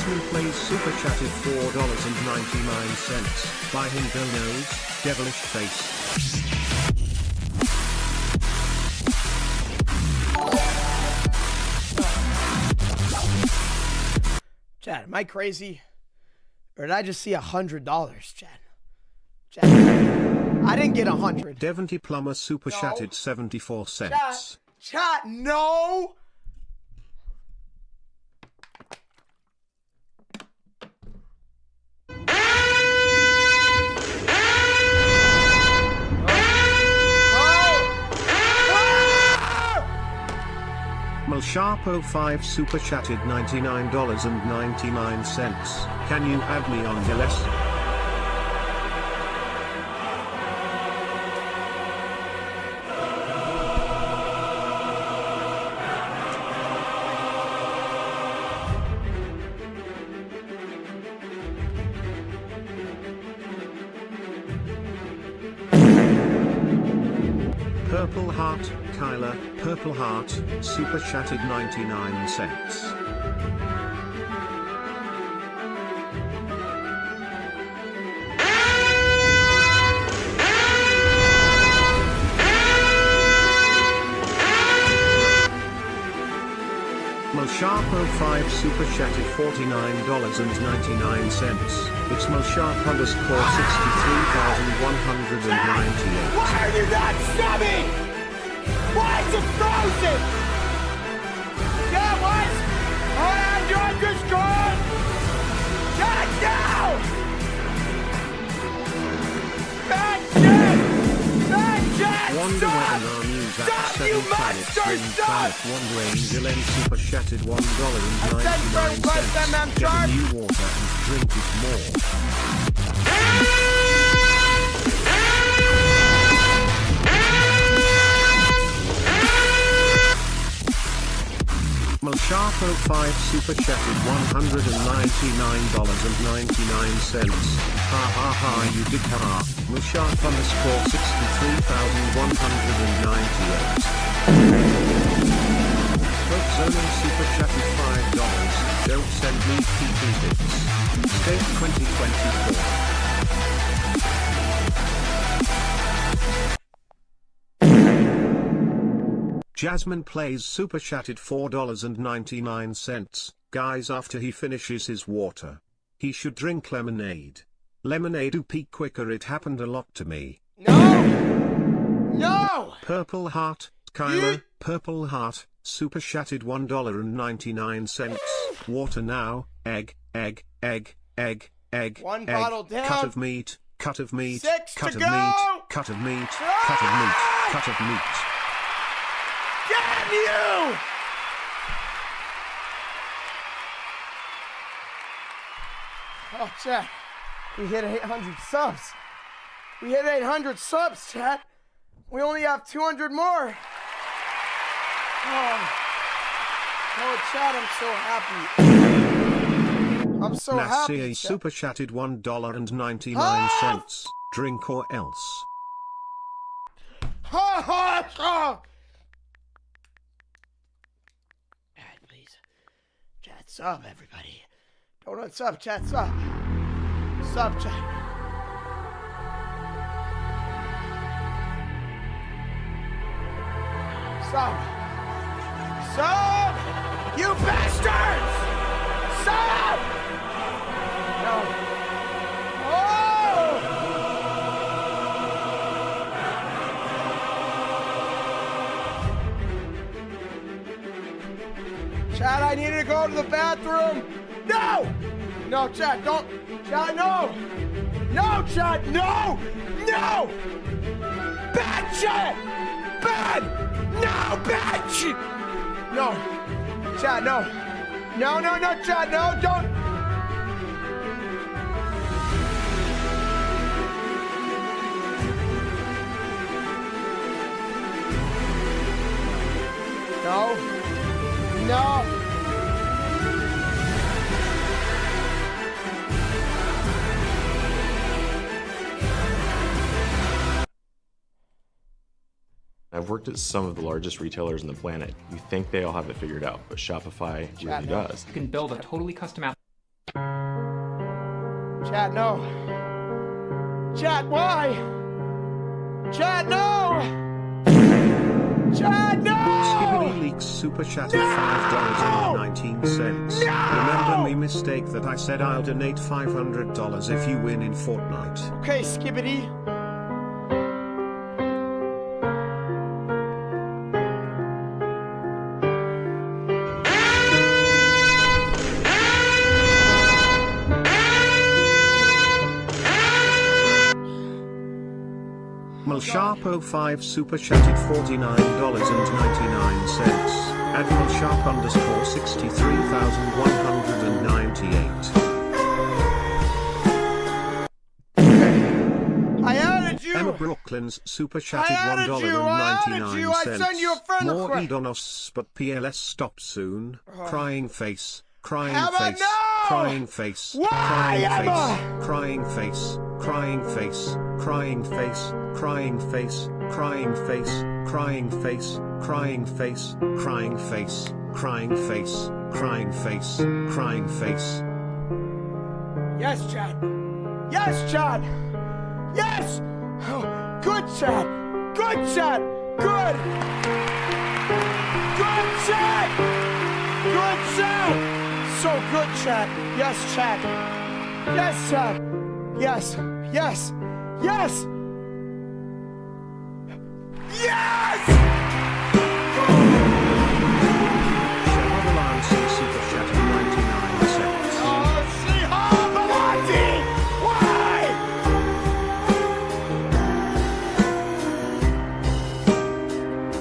Jasmine Plays Super Chatted $4.99. Buy him Bill Nose, Devilish Face. Chad, am I crazy? Or did I just see $100, Chad? Chad, I didn't get 100. Devonty Plumber Super Chatted 74 cents. Chad, no! Malsharpo 5 Super Chatted $99.99. Can you add me on your list? Purple Heart, Kyla, Purple Heart, Super Chatted 99 cents. Mosharpo 5 Super Chatted $49.99. It's Mosharp_63,198. Why are you not subbing? Why is it frozen? Yeah, what? I'm drunk as gone! God, no! Bad shit! Bad shit! Wonder Stop! Webinar News at Stop, 7 you planets monster! when Stop! Planet Wonder Angel N Super Chatted $1.99. MM Get Sharp. a new water and drink it more. Malsharpo 5 Super Chatted $199.99. Ha ha ha, you did ha. Malsharp _63,198. Zono Super Chatted $5. Don't send me PP bits. State 2024. Jasmine Plays Super Chatted $4.99. Guys, after he finishes his water, he should drink lemonade. Lemonade do peak quicker, it happened a lot to me. No! No! Purple Heart, Kyla, Purple Heart, Super Chatted $1.99. Water now, egg. One bottle down. Cut of meat, cut of meat, 6 cut to of go. meat, cut of meat, cut of meat, cut of meat. Damn you! Oh, chat. We hit 800 subs. We hit 800 subs, chat. We only have 200 more. Oh, chat, I'm so happy. I'm so happy, Nasir chat. Super Chatted $1.99. Drink or else. Ha ha ha! Chat, please. Chat, sub, everybody. Don't unsub, chat, sub. Sub, chat. Sub. Sub! You bastards! Sub! No. Oh! Chad, I need to go to the bathroom. No! No, Chad, don't. Chad, no! No, Chad, no! No! Bad shit! Bad! No, bad shit! No. Chad, no. No, Chad, no, don't. No. No. I've worked at some of the largest retailers on the planet. You think they all have it figured out, but Shopify really does. You can build a totally custom app. Chad, no. Chad, why? Chad, no! Chad, no! Skibbity Leaks super chatted $5.19. Remember me mistake that I said I'll donate $500 if you win in Fortnite. Okay, Skibbity. Malsharp05 super chatted $49.99. Admiral Sharp _ 63,198. I added you! Emma Brooklyn's super chatted I added you! $1.99. I sent you a friend More request! Edonos, but PLS stop soon. Crying face. Crying Emma, face. no! Crying face. Why, Crying Emma? face. Crying face. Crying face. Crying face. Crying face. Crying face. Crying face. Crying face. Crying face. Crying face. Crying face. Crying face. Yes, Chad. Yes, Chad. Yes. Oh, good, Chad. Good, Chad. Good. Good, Chad. Good, Chad. So good, Chad. Yes, Chad. Yes, Chad. Yes. Yes. Yes. Yes! Shehavalansi super chatted 99 cents. Oh, Shehavalansi! Why?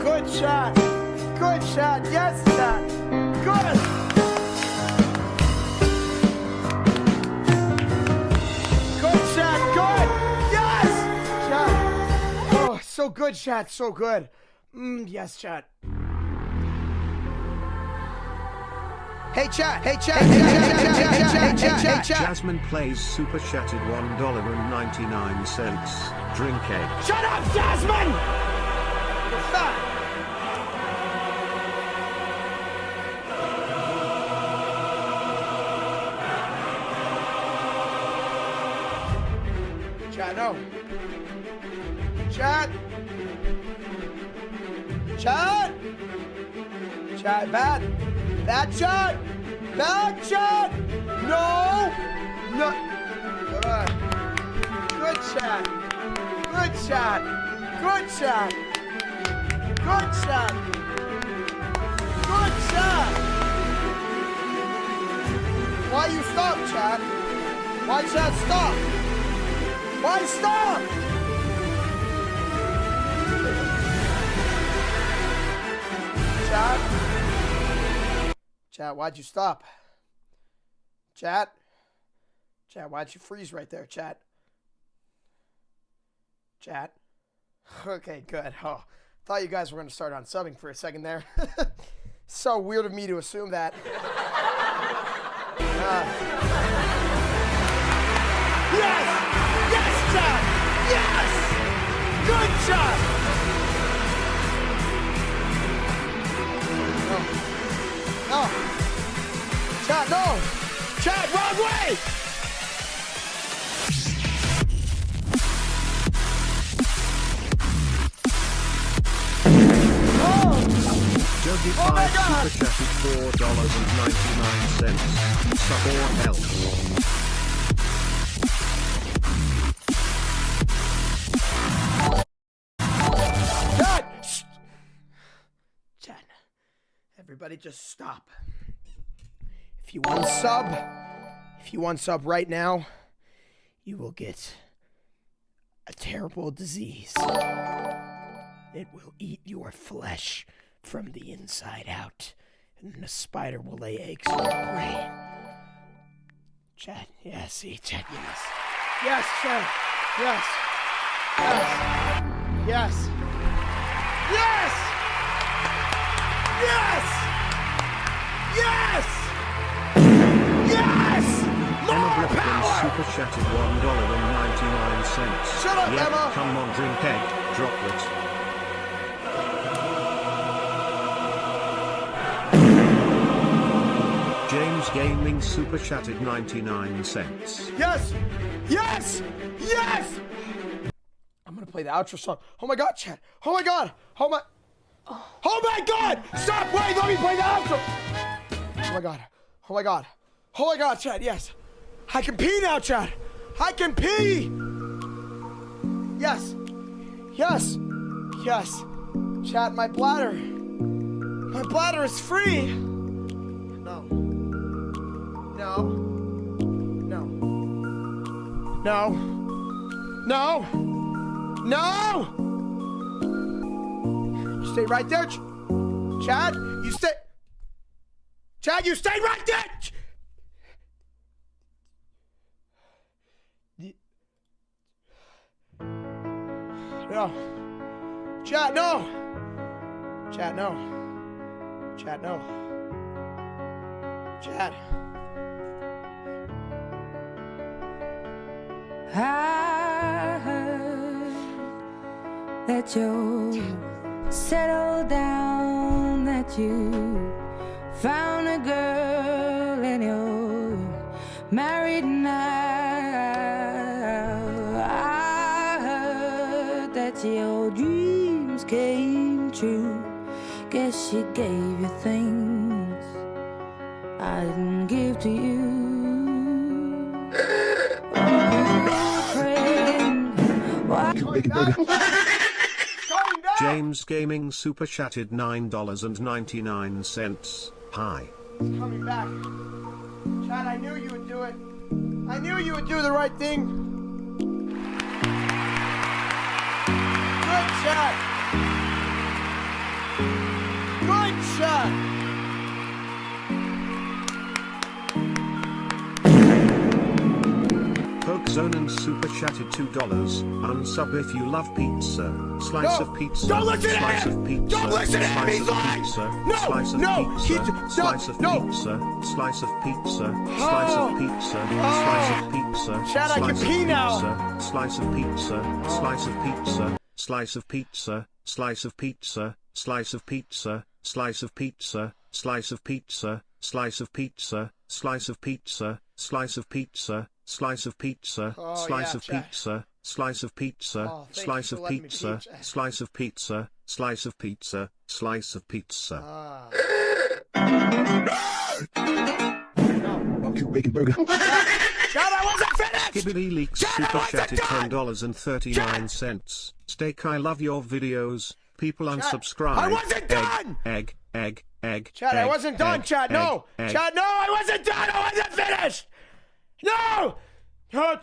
Good shot. Good shot. Yes, shot. Good. Good shot. Good. Yes! Shot. Oh, so good, shot. So good. Yes, shot. Hey, chat. Hey, chat. Hey, chat. Jasmine plays super chatted $1.99. Drink egg. Shut up, Jasmine! You're fat. Chat, no. Chat. Chat. Chat, bad. Bad chat. Bad chat. No. No. Good. Good chat. Good chat. Good chat. Good chat. Good chat. Why you stop, chat? Why chat stop? Why stop? Chat? Chat, why'd you stop? Chat? Chat, why'd you freeze right there, chat? Chat? Okay, good. Oh, thought you guys were going to start on subbing for a second there. So weird of me to assume that. Yes! Yes, chat! Yes! Good shot! No. Chat, no! Chat, wrong way! Jogi Oh my 5 God. super chatted $4.99. Sub or else. Chat! Shh. Chat, everybody just stop. If you unsub right now, you will get a terrible disease. It will eat your flesh from the inside out, and the spider will lay eggs in your brain. Chat, yes, see, chat, yes. Yes, chat, yes. Yes. Yes! Yes! Yes! Yes! Yes! Emma More Griffin power! super chatted $1.99. Shut up, Yep, Emma! come on, drink egg, droplet. James Gaming super chatted 99 cents. Yes! Yes! Yes! I'm gonna play the outro song. Oh my god, chat. Oh my god. Oh my god! Stop! Wait, let me play the outro! Oh my god. Oh my god. Oh my god, chat, yes. I can pee now, chat. I can pee! Yes. Yes. Yes. Chat, my bladder. My bladder is free. No. No. No. No. No. No! You stay right there. Chad, you stay. Chad, you stay right there! No. Chad, no! Chad, no. Chad, no. Chad. I heard that you settled down, that you found a girl and you're married now. I heard that your dreams came true. Guess she gave you things I didn't give to you. James Gaming super chatted $9.99. Hi. Coming back. Chad, I knew you would do it. I knew you would do the right thing. Good shot. Good shot. Coke Zone and super chatted $2. Unsub if you love pizza. Slice No, of pizza. don't listen to Slice him. of pizza. Don't listen to him. Slice He's of lying. pizza. No, Slice of no, pizza. he- Slice of no. pizza. Slice of pizza. Oh. Slice of pizza. Slice of pizza. Chad, I can Slice of pee now. pizza. Slice of pizza. Slice of pizza. Slice of pizza. Slice of pizza. Slice of pizza. Slice of pizza. Slice of pizza. Slice of pizza. Slice of pizza. Slice of pizza. Slice of pizza. Oh, Slice yeah, of Chad. pizza. Slice of pizza. Oh, thank you Slice for of letting me pizza. pee, Chad. Slice of pizza. Slice of pizza. Slice of pizza. Chad, I wasn't finished! Skibbity Leaks Chad, I super wasn't chatted done! $10.39. Steak, I love your videos. People unsubscribe. I wasn't done! Egg. Chad, I egg, wasn't done, egg, Chad, no! egg. Chad, no, I wasn't done! I wasn't finished! No! No!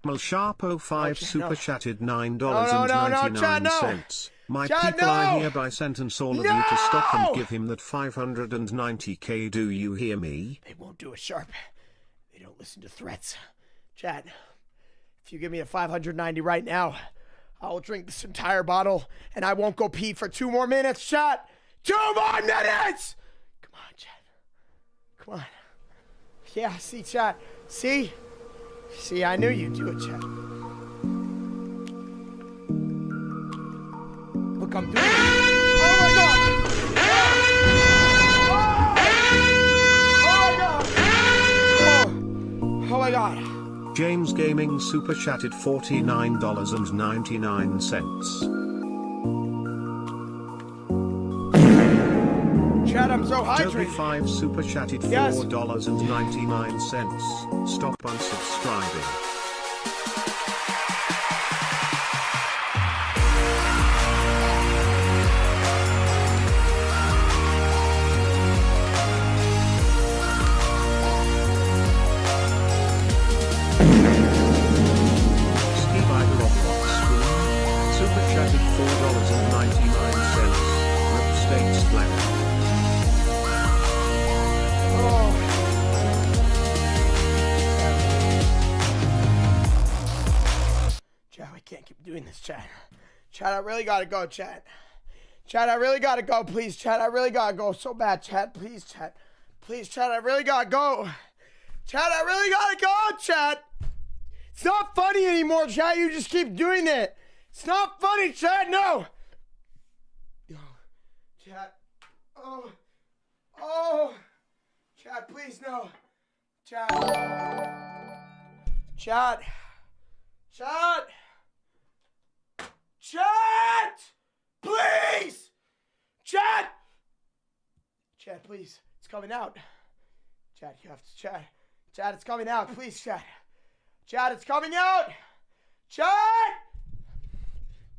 Mal Sharpo 5 super no. chatted No, Chad, no. $9.99. My Chad, people, I no. hereby sentence all of you to stop No. and give him that 590k. Do you hear me? They won't do a sharp. They don't listen to threats. Chad, if you give me a 590 right now, I will drink this entire bottle and I won't go pee for 2 more minutes, Chad. 2 more minutes! Come on, Chad. Come on. Yeah, see, Chad. See? See, I knew you'd do it, Chad. Look, I'm doing it. Oh my god! Oh my god! James Gaming super chatted $49.99. Chad, I'm so Toby hydrated. 5 super chatted Yes. $4.99. Stop unsubscribing. Ski by the Rockbox Spoon. Super chatted $4.99. Rip States Black. Chad, we can't keep doing this, Chad. Chad, I really gotta go, Chad. Chad, I really gotta go, please, Chad. I really gotta go so bad, Chad. Please, Chad. Please, Chad, I really gotta go. Chad, I really gotta go, Chad. It's not funny anymore, Chad. You just keep doing it. It's not funny, Chad. No. Chad. Oh. Chad, please, no. Chad. Chad. Chad. Chad. Please. Chad. Chad, please. It's coming out. Chad, you have to. Chad. Chad, it's coming out. Please, Chad. Chad, it's coming out. Chad.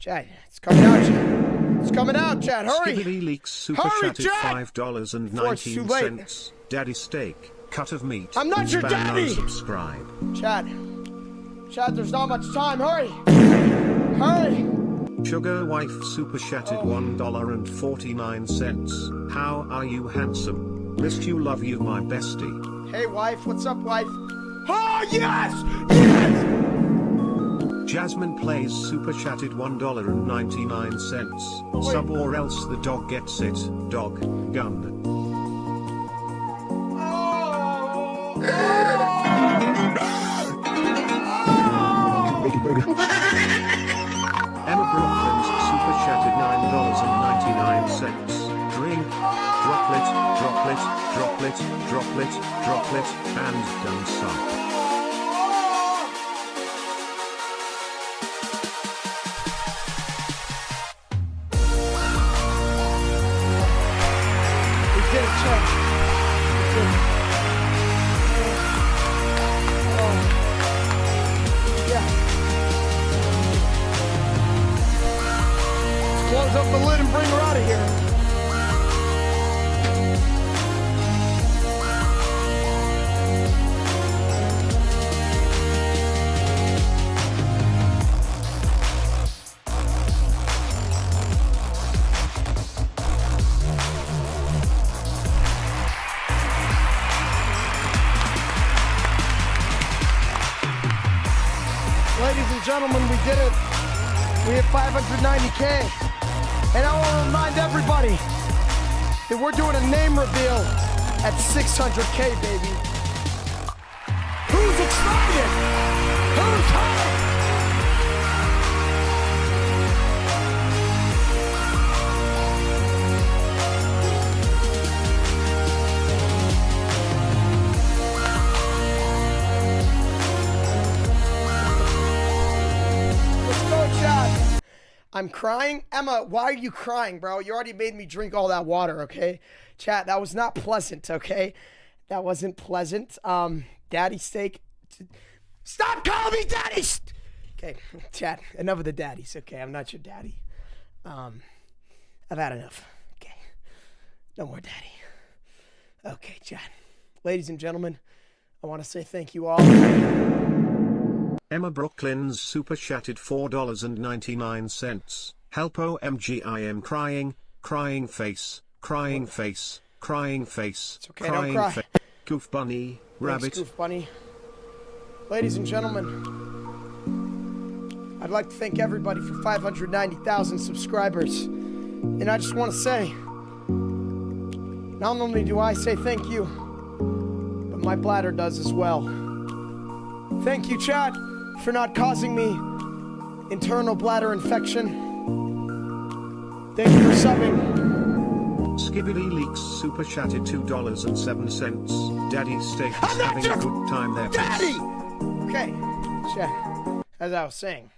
Chad, it's coming out, Chad. It's coming out, Chad. Hurry. Skibbity Leaks super Hurry, chatted Chad. $5.19. Daddy steak, cut of meat. I'm not your Spam daddy. Unsubscribe. Chad. Chad, there's not much time. Hurry. Hurry. Sugar wife super chatted $1.49. How are you, handsome? Missed you, love you, my bestie. Hey, wife. What's up, wife? Oh, yes. Yes. Jasmine plays super chatted $1.99. Sub or else the dog gets it. Dog. Gun. Emma Brooklyn's super chatted $9.99. Drink. Droplet, droplet, droplet, droplet, droplet, and done suck. We did it, Chad. We did it. Oh. Yeah. Let's close up the lid and bring her out of here. Ladies and gentlemen, we did it. We hit 590K. And I want to remind everybody that we're doing a name reveal at 600K, baby. Who's excited? Who's hyped? Let's go, Chad. I'm crying. Emma, why are you crying, bro? You already made me drink all that water, okay? Chat, that was not pleasant, okay? That wasn't pleasant. Daddy steak. Stop calling me daddy! Okay, chat, enough of the daddies, okay? I'm not your daddy. I've had enough, okay? No more daddy. Okay, chat. Ladies and gentlemen, I want to say thank you all. Emma Brooklyn's super chatted $4.99. Help OMG, I am crying, crying face, crying face, crying face, It's okay, don't crying cry. face. Goof bunny, rabbit. Thanks, Goof Bunny. Ladies and gentlemen, I'd like to thank everybody for 590,000 subscribers. And I just want to say, not only do I say thank you, but my bladder does as well. Thank you, chat, for not causing me internal bladder infection. Thank you for subbing. Skibbity Leaks super chatted $2.07. Daddy steak is I'm not having your a good time there. Daddy! Okay, chat, as I was saying,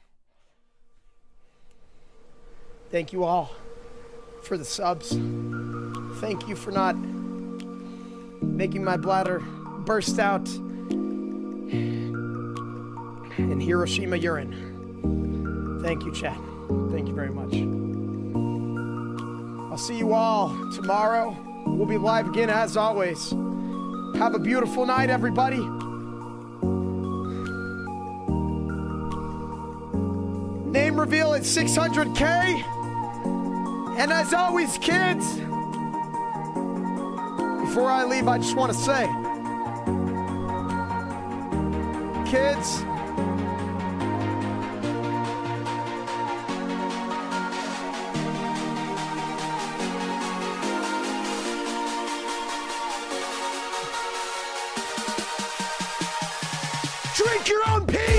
thank you all for the subs. Thank you for not making my bladder burst out in Hiroshima urine. Thank you, chat. Thank you very much. I'll see you all tomorrow. We'll be live again as always. Have a beautiful night, everybody. Name reveal at 600K. And as always, kids, before I leave, I just want to say, kids, drink your own pee!